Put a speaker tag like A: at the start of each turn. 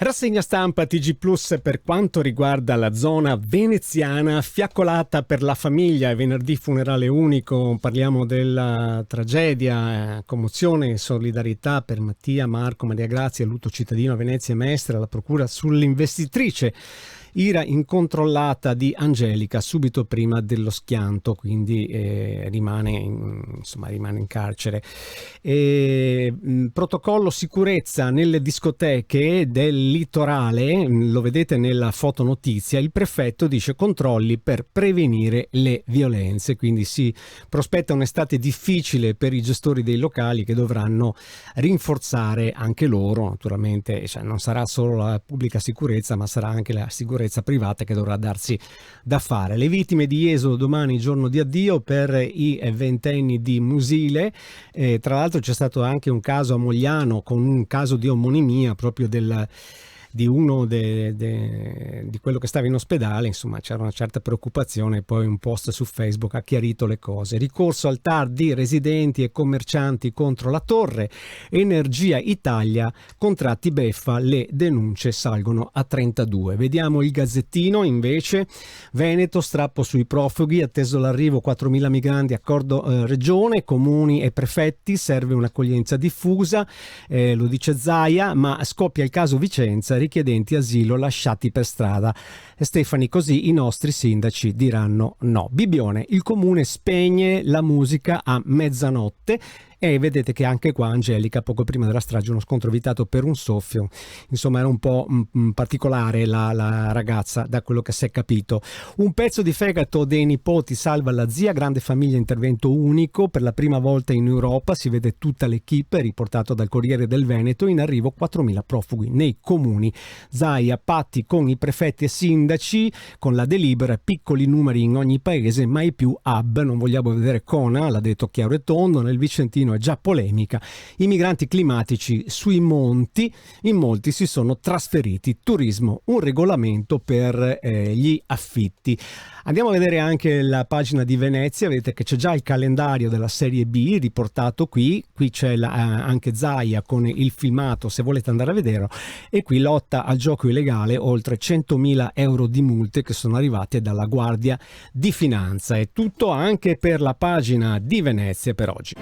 A: Rassegna stampa TG Plus per quanto riguarda la zona veneziana, fiaccolata per la famiglia, venerdì funerale unico, parliamo della tragedia, commozione e solidarietà per Mattia, Marco, Maria Grazia, lutto cittadino a Venezia e Mestre, la procura sull'investitrice. Ira incontrollata di Angelica subito prima dello schianto, quindi rimane in carcere. Protocollo sicurezza nelle discoteche del litorale, lo vedete nella fotonotizia, il prefetto dice controlli per prevenire le violenze, quindi si prospetta un'estate difficile per i gestori dei locali che dovranno rinforzare anche loro, naturalmente, cioè non sarà solo la pubblica sicurezza ma sarà anche la sicurezza privata che dovrà darsi da fare. Le vittime di Esodo domani, giorno di addio per i ventenni di Musile. Tra l'altro c'è stato anche un caso a Mogliano con un caso di omonimia proprio di uno di quello che stava in ospedale, insomma c'era una certa preoccupazione, poi un post su Facebook ha chiarito le cose. Ricorso al TAR di residenti e commercianti contro la torre. Energia Italia, contratti beffa, le denunce salgono a 32. Vediamo il Gazzettino invece. Veneto, strappo sui profughi, atteso l'arrivo 4.000 migranti, accordo regione, comuni e prefetti, serve un'accoglienza diffusa, lo dice Zaia, ma scoppia il caso Vicenza, richiedenti asilo lasciati per strada. Stefani, così i nostri sindaci diranno no. Bibbione, il comune spegne la musica a mezzanotte. E vedete che anche qua Angelica, poco prima della strage, uno scontro evitato per un soffio. Insomma era un po' particolare la ragazza, da quello che si è capito. Un pezzo di fegato dei nipoti salva la zia, grande famiglia, intervento unico per la prima volta in Europa, si vede tutta l'equipe, riportato dal Corriere del Veneto, in arrivo 4.000 profughi nei comuni. Zaia, patti con i prefetti e sindaci, con la delibera, piccoli numeri in ogni paese, mai più hub, non vogliamo vedere Cona, l'ha detto chiaro e tondo, nel Vicentino è già polemica, i migranti climatici sui monti, in molti si sono trasferiti, turismo, un regolamento per gli affitti. Andiamo a vedere anche la pagina di Venezia, vedete che c'è già il calendario della serie B riportato qui c'è anche Zaia con il filmato se volete andare a vederlo, e qui lotta al gioco illegale, oltre 100.000 euro di multe che sono arrivate dalla Guardia di Finanza. È tutto anche per la pagina di Venezia per oggi.